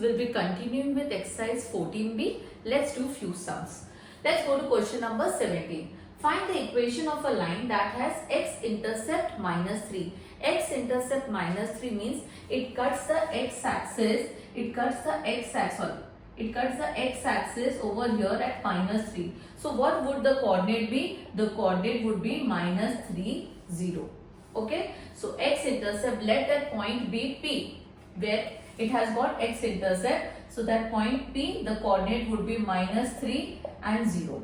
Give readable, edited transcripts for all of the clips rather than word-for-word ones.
will be continuing with exercise 14b. Let's do few sums. Let's go to question number 17. Find the equation of a line that has x-intercept minus 3. X-intercept minus 3 means it cuts the x-axis. It cuts the x-axis over here at minus 3. So what would the coordinate be? The coordinate would be minus 3, 0. Okay. So x-intercept, let that point be P, where it has got x-intercept. So that point P, the coordinate would be minus 3 and 0.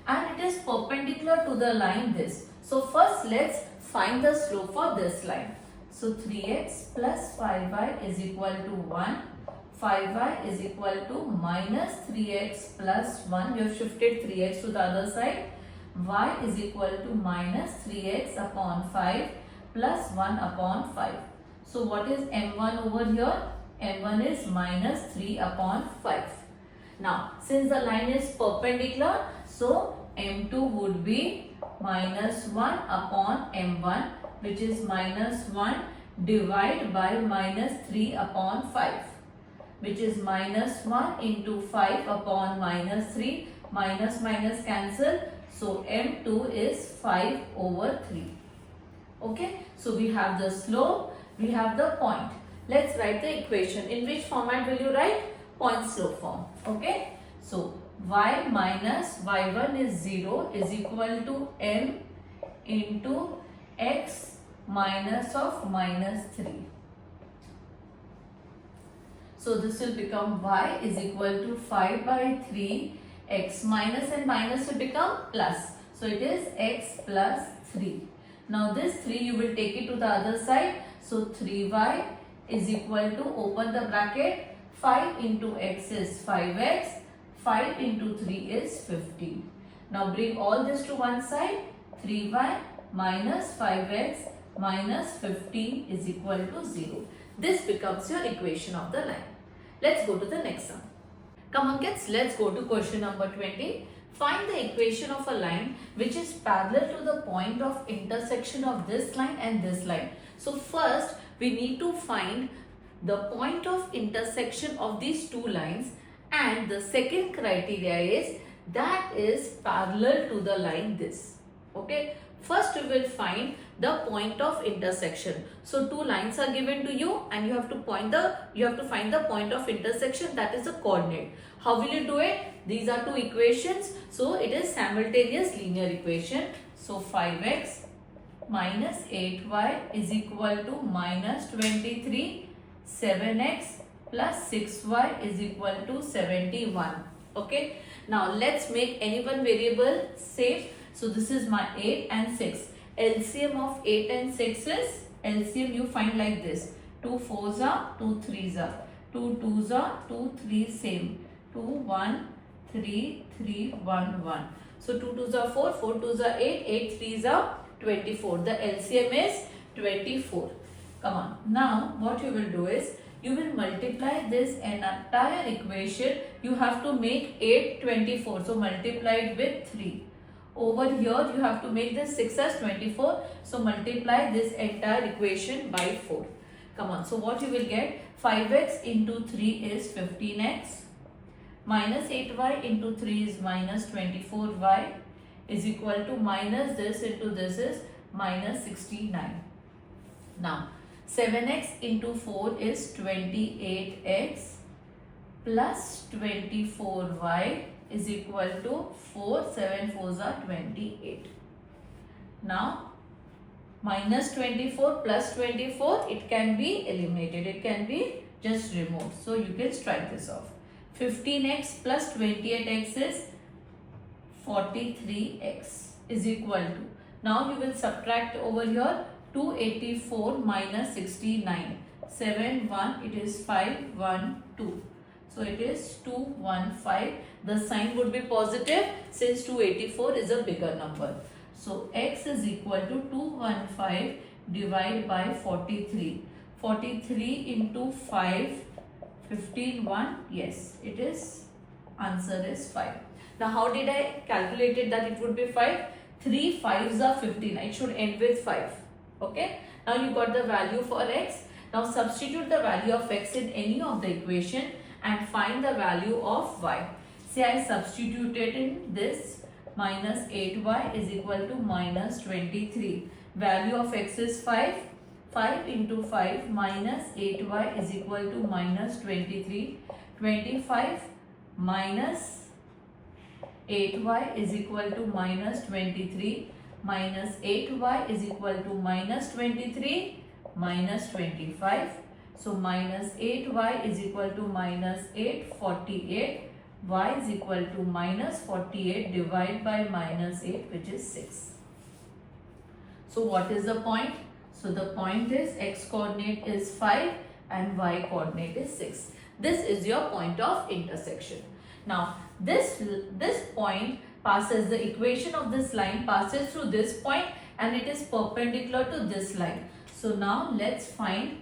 And it is perpendicular to the line this. So first let's find the slope for this line. So 3x plus 5y is equal to 1. 5y is equal to minus 3x plus 1. We have shifted 3x to the other side. Y is equal to minus 3x upon 5 plus 1 upon 5. So what is m1 over here? m1 is minus 3 upon 5. Now since the line is perpendicular, so m2 would be minus 1 upon m1, which is minus 1 divided by minus 3 upon 5, which is minus 1 into 5 upon minus 3. Minus minus cancel. So m2 is 5 over 3. Okay. So we have the slope, we have the point. Let's write the equation. In which format will you write? Point slope form. Okay. So y minus y1 is 0 is equal to m into x minus of minus 3. So this will become y is equal to 5 by 3, x minus and minus will become plus. So it is x plus 3. Now this 3 you will take it to the other side. So 3y is equal to, open the bracket, 5 into x is 5x, 5 into 3 is 15. Now bring all this to one side. 3y minus 5x minus 15 is equal to 0. This becomes your equation of the line. Let's go to the next sum. Come on kids, let's go to question number 20. Find the equation of a line which is parallel to the point of intersection of this line and this line. So first we need to find the point of intersection of these two lines, and the second criteria is that is parallel to the line this. Okay. First we will find the point of intersection. So two lines are given to you and you have to find the point of intersection, that is the coordinate. How will you do it? These are two equations. So it is simultaneous linear equation. So 5x minus 8y is equal to minus 23. 7x plus 6y is equal to 71. Okay. Now let's make any one variable safe. So this is my 8 and 6. LCM of 8 and 6 is, LCM you find like this. 2 4s are, 2 3s are, 2 2s are, 2 3 same. 2 1 3 3 1 1. So 2 2s are 4, 4 2s are 8, 8 3s are 24. The LCM is 24. Come on. Now what you will do is, you will multiply this entire equation. You have to make 8 24. So multiply it with 3. Over here you have to make this 6 as 24. So multiply this entire equation by 4. Come on. So what you will get? 5x into 3 is 15x. Minus 8y into 3 is minus 24y is equal to minus this into this is minus 69. Now 7x into 4 is 28x plus 24y is equal to 4. 7 4s are 28. Now minus 24 plus 24, it can be eliminated. It can be just removed. So you can strike this off. 15x plus 28x is 43x is equal to. Now you will subtract over here 284 minus 69. 7 1, it is 5 1 2. So it is 215. The sign would be positive since 284 is a bigger number. So x is equal to 215 divided by 43. 43 into 5, 15 1. Yes, it is, answer is 5. Now how did I calculate it that it would be 5? 3 5s are 15. It should end with 5. Okay. Now you got the value for x. Now substitute the value of x in any of the equation and find the value of y. Say I substituted in this, minus 8y is equal to minus 23. Value of x is 5. 5 into 5 minus 8y is equal to minus 23. 25 minus 8y is equal to minus 23. Minus 8y is equal to minus 23 minus 25. So minus 8y is equal to minus 8, 48. Y is equal to minus 48 divided by minus 8, which is 6. So what is the point? So the point is x coordinate is 5 and y coordinate is 6. This is your point of intersection. Now this point passes, the equation of this line passes through this point and it is perpendicular to this line. So now let's find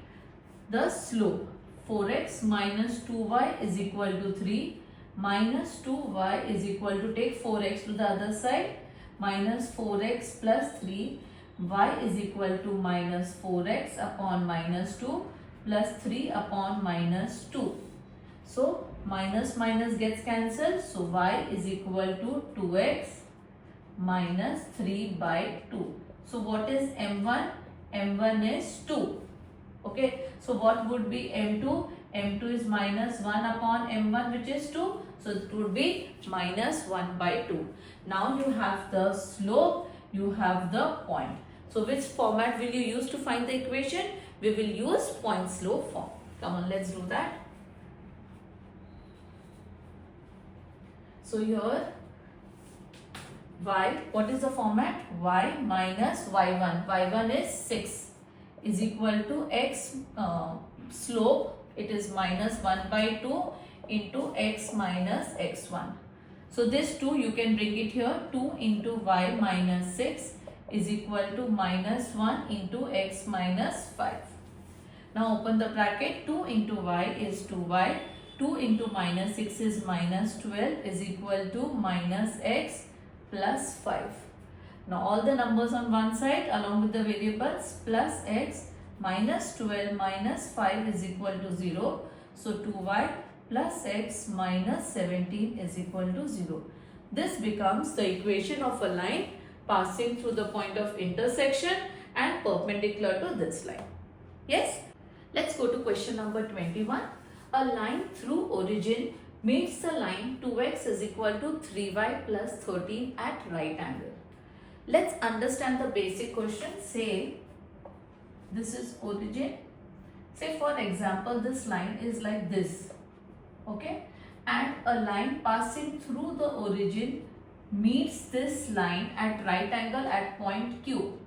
the slope. 4x minus 2y is equal to 3. Minus 2y is equal to, take 4x to the other side, minus 4x plus 3. Y is equal to minus 4x upon minus 2 plus 3 upon minus 2. So minus minus gets cancelled. So y is equal to 2x minus 3 by 2. So what is m1? m1 is 2. Okay. So what would be m2? m2 is minus 1 upon m1, which is 2. So it would be minus 1 by 2. Now you have the slope, you have the point. So which format will you use to find the equation? We will use point slope form. Come on, let's do that. So here y, what is the format? Y minus y1. y1 is 6 is equal to x slope, it is minus 1 by 2 into x minus x1. So this 2 you can bring it here. 2 into y minus 6 is equal to minus 1 into x minus 5. Now open the bracket. 2 into y is 2y. 2 into minus 6 is minus 12 is equal to minus x plus 5. Now all the numbers on one side along with the variables, plus x minus 12 minus 5 is equal to 0. So 2y plus x minus 17 is equal to 0. This becomes the equation of a line passing through the point of intersection and perpendicular to this line. Yes? Let's go to question number 21. A line through origin meets the line 2x is equal to 3y plus 13 at right angle. Let's understand the basic question. Say this is origin. Say for example this line is like this. Okay, and a line passing through the origin meets this line at right angle at point Q.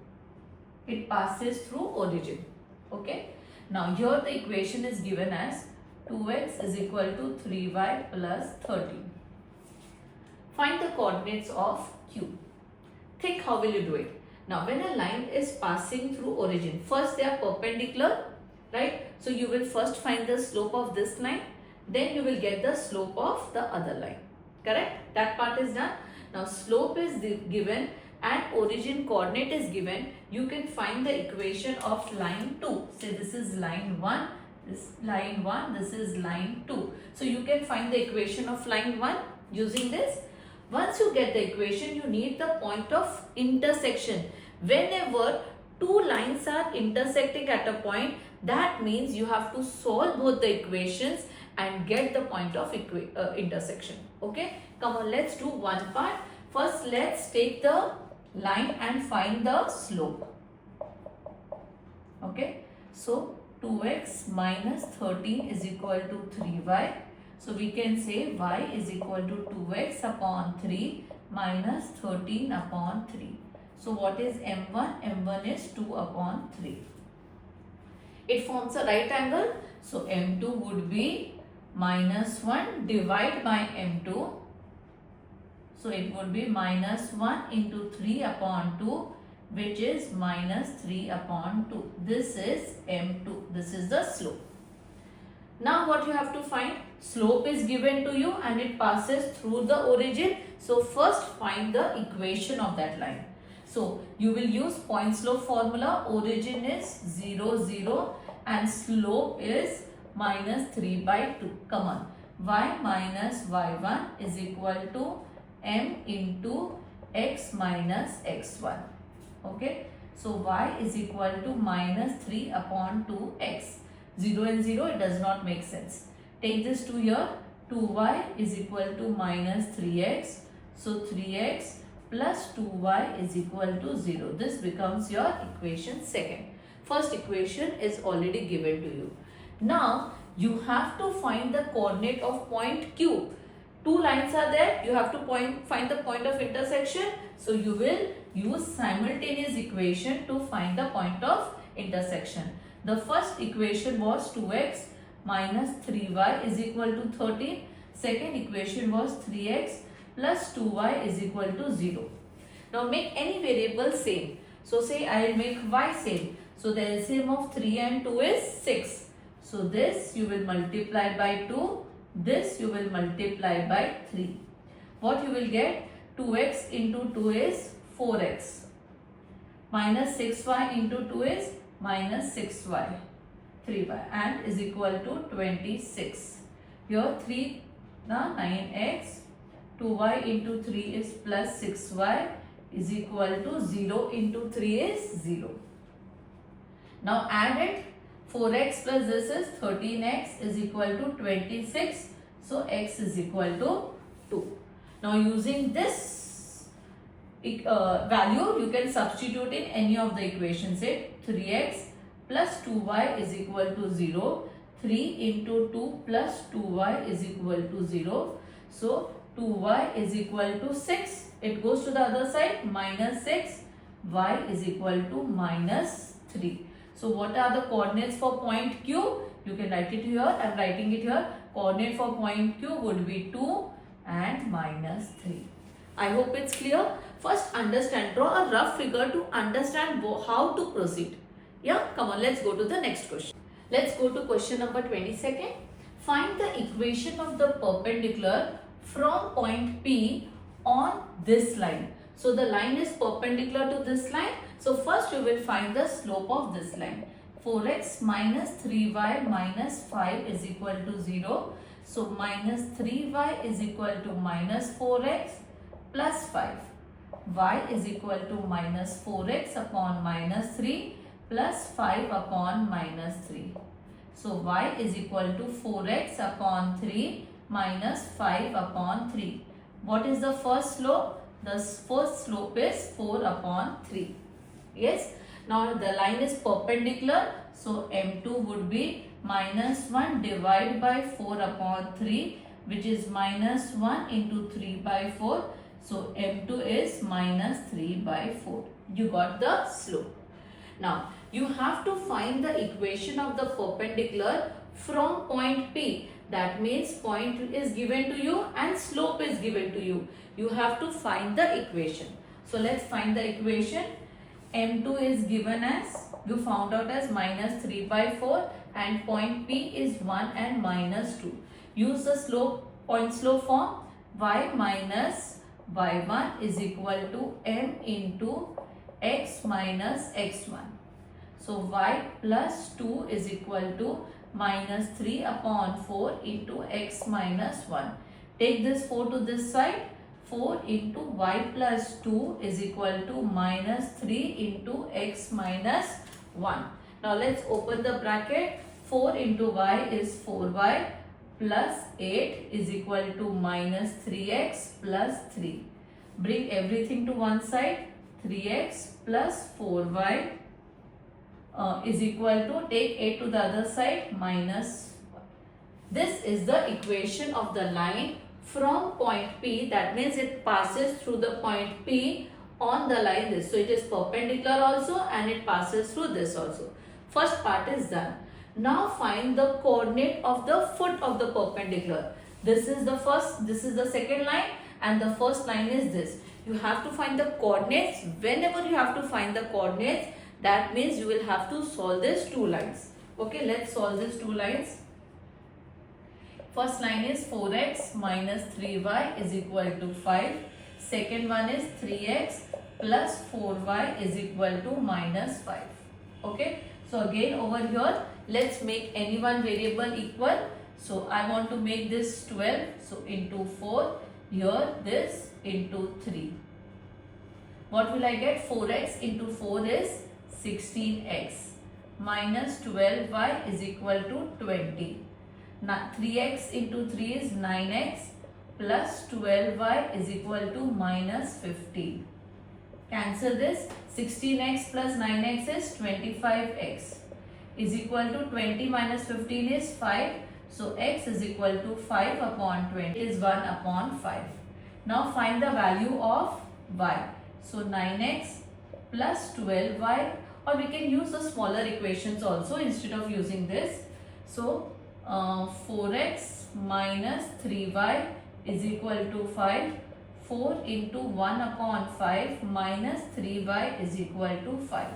It passes through origin. Okay, now here the equation is given as 2x is equal to 3y plus 13. Find the coordinates of Q. Think how will you do it? Now when a line is passing through origin, first they are perpendicular, right? So you will first find the slope of this line, then you will get the slope of the other line. Correct? That part is done. Now slope is given and origin coordinate is given. You can find the equation of line 2. Say this is line 1, this line 1, this is line 2. So you can find the equation of line 1 using this. Once you get the equation, you need the point of intersection. Whenever two lines are intersecting at a point, that means you have to solve both the equations and get the point of intersection. Okay, come on, let's do one part. First let's take the line and find the slope. Okay, so 2x minus 13 is equal to 3y. So we can say y is equal to 2x upon 3 minus 13 upon 3. So what is m1? m1 is 2 upon 3. It forms a right angle. So m2 would be minus 1 divided by m2. So it would be minus 1 into 3 upon 2, which is minus 3 upon 2. This is m2. This is the slope. Now what you have to find? Slope is given to you and it passes through the origin. So first find the equation of that line. So you will use point slope formula. Origin is 0, 0 and slope is minus 3 by 2. Come on. y minus y1 is equal to m into x minus x1. Okay. So y is equal to minus 3 upon 2x. 0 and 0, it does not make sense. Take this to here. 2y is equal to minus 3x. So 3x plus 2y is equal to 0. This becomes your equation second. First equation is already given to you. Now you have to find the coordinate of point Q. Two lines are there. You have to find the point of intersection. So you will use simultaneous equation to find the point of intersection. The first equation was 2x minus 3y is equal to 13. Second equation was 3x plus 2y is equal to 0. Now make any variable same. So say I will make y same. So the LCM of 3 and 2 is 6. So this you will multiply by 2. This you will multiply by 3. What you will get? 2x into 2 is 4x. Minus 6y into 2 is minus 6y. 3y and is equal to 26. Here 3 now 9x. 2y into 3 is plus 6y is equal to 0 into 3 is 0. Now add it. 4x plus this is 13x is equal to 26. So x is equal to 2. Now using this value you can substitute in any of the equations. Say 3x plus 2y is equal to 0. 3 into 2 plus 2y is equal to 0. So 2y is equal to 6. It goes to the other side, minus 6. Y is equal to minus 3. So what are the coordinates for point Q? You can write it here. I am writing it here. Coordinate for point Q would be 2 and minus 3. I hope it's clear. First understand, draw a rough figure to understand how to proceed. Yeah, come on, let's go to the next question. Let's go to question number 22nd. Find the equation of the perpendicular from point P on this line. So the line is perpendicular to this line. So first you will find the slope of this line. 4x minus 3y minus 5 is equal to 0. So minus 3y is equal to minus 4x plus 5. Y is equal to minus 4x upon minus 3 plus 5 upon minus 3. So y is equal to 4x upon 3 minus 5 upon 3. What is the first slope? The first slope is 4 upon 3. Yes. Now the line is perpendicular. So m2 would be minus 1 divided by 4 upon 3, which is minus 1 into 3 by 4. So m2 is minus 3 by 4. You got the slope. Now you have to find the equation of the perpendicular from point P. That means point is given to you and slope is given to you. You have to find the equation. So let's find the equation. M2 is given as, you found out as minus 3 by 4 and point P is 1 and minus 2. Use the slope, point slope form. Y minus y1 is equal to m into x minus x1. So y plus 2 is equal to minus 3 upon 4 into x minus 1. Take this 4 to this side. 4 into y plus 2 is equal to minus 3 into x minus 1. Now let's open the bracket. 4 into y is 4y plus 8 is equal to minus 3x plus 3. Bring everything to one side. 3x plus 4y is equal to, take 8 to the other side, minus 1. This is the equation of the line from point P. That means it passes through the point P on the line this. So it is perpendicular also and it passes through this also. First part is done. Now find the coordinate of the foot of the perpendicular. This is the first, this is the second line and the first line is this. You have to find the coordinates. Whenever you have to find the coordinates, that means you will have to solve these two lines. Okay, let's solve these two lines. First line is 4x minus 3y is equal to 5. Second one is 3x plus 4y is equal to minus 5. Okay, so again over here, let's make any one variable equal. So I want to make this 12. So into 4. Here this into 3. What will I get? 4x into 4 is 16x. Minus 12y is equal to 20. Now 3x into 3 is 9x. Plus 12y is equal to minus 15. Cancel this. 16x plus 9x is 25x. Is equal to 20 minus 15 is 5. So x is equal to 5 upon 20 is 1 upon 5. Now find the value of y. So 9x plus 12y, or we can use the smaller equations also instead of using this. So 4x minus 3y is equal to 5. 4 into 1 upon 5 minus 3y is equal to 5.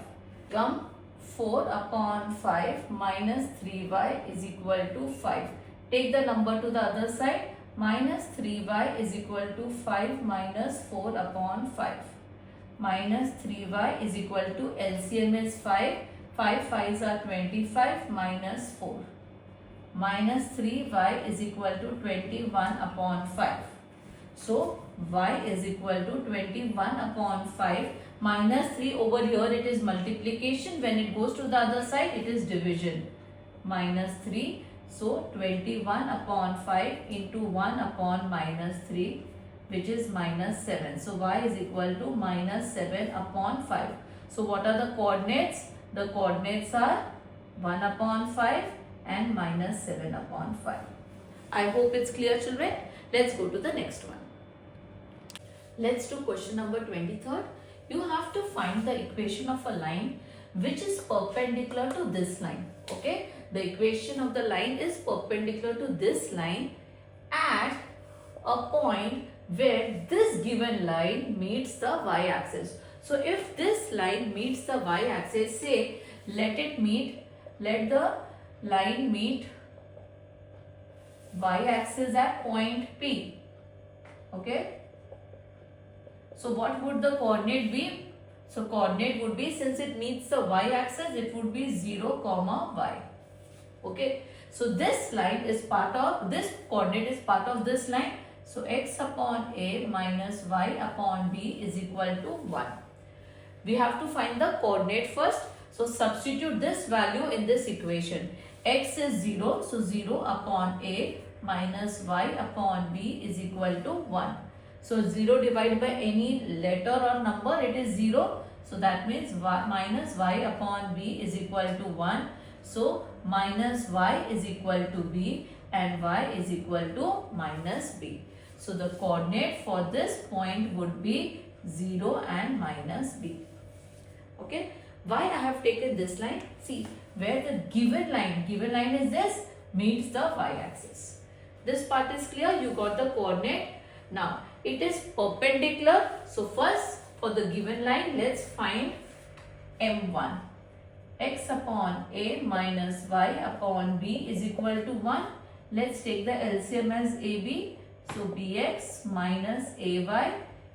Come 4 upon 5 minus 3y is equal to 5. Take the number to the other side. Minus 3y is equal to 5 minus 4 upon 5. Minus 3y is equal to LCM is 5. 5 5s are 25 minus 4. Minus 3y is equal to 21 upon 5. So y is equal to 21 upon 5. Minus 3 over here it is multiplication. When it goes to the other side it is division. Minus 3. So 21 upon 5 into 1 upon minus 3, which is minus 7. So y is equal to minus 7 upon 5. So what are the coordinates? The coordinates are 1 upon 5 and minus 7 upon 5. I hope it's clear, children. Let's go to the next one. Let's do question number 23rd. You have to find the equation of a line which is perpendicular to this line. Okay, the equation of the line is perpendicular to this line at a point where this given line meets the y-axis. So if this line meets the y-axis, say let the line meet y-axis at point P. Okay. So what would the coordinate be? So coordinate would be, since it meets the y-axis, it would be 0, y. Okay. So this line is part of, this coordinate is part of this line. So x upon a minus y upon b is equal to 1. We have to find the coordinate first. So substitute this value in this equation. X is 0. So 0 upon a minus y upon b is equal to 1. So 0 divided by any letter or number, it is 0. So that means y minus y upon b is equal to 1. So minus y is equal to b and y is equal to minus b. So the coordinate for this point would be 0 and minus b. Okay. Why I have taken this line? See, where the given line is this, meets the y-axis. This part is clear. You got the coordinate. Now it is perpendicular. So first for the given line, let's find m1. X upon a minus y upon b is equal to 1. Let's take the LCM as ab. So bx minus ay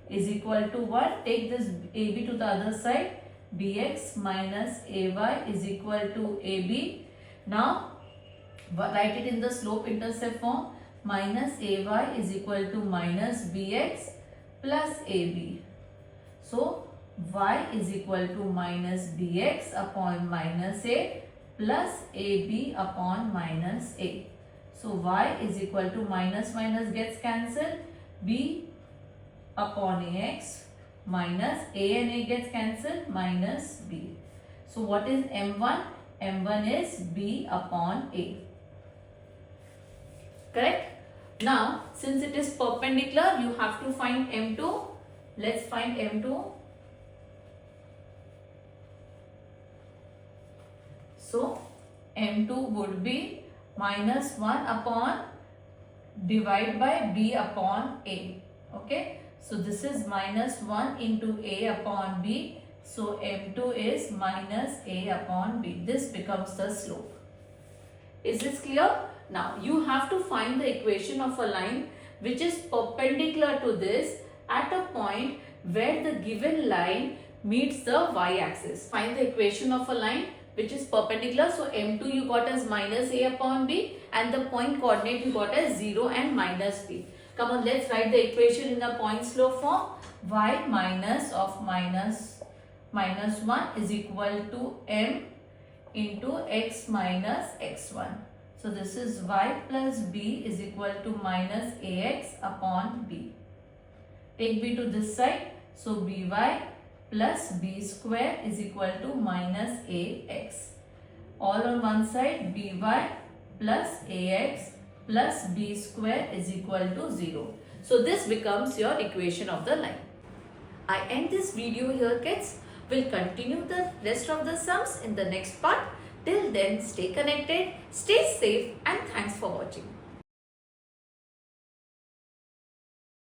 is equal to 1. Take this ab to the other side. Bx minus ay is equal to ab. Now write it in the slope intercept form. Minus ay is equal to minus bx plus ab. So y is equal to minus bx upon minus a plus ab upon minus a. So y is equal to minus gets cancelled. B upon ax minus a and a gets cancelled, minus b. So what is m1? m1 is b upon a. Correct? Now since it is perpendicular, you have to find m2. Let's find m2. So m2 would be minus 1 upon divide by b upon a. Okay. So this is minus 1 into a upon b. So m2 is minus a upon b. This becomes the slope. Is this clear? Now you have to find the equation of a line which is perpendicular to this at a point where the given line meets the y-axis. Find the equation of a line which is perpendicular. So m2 you got as minus a upon b, and the point coordinate you got as 0 and minus b. Come on, let's write the equation in the point slope form. Y minus of minus 1 is equal to m into x minus x1. So this is y plus b is equal to minus ax upon b. Take b to this side. So by plus b square is equal to minus ax. All on one side, by plus ax plus b square is equal to 0. So this becomes your equation of the line. I end this video here, kids. We'll continue the rest of the sums in the next part. Till then, stay connected, stay safe, and thanks for watching.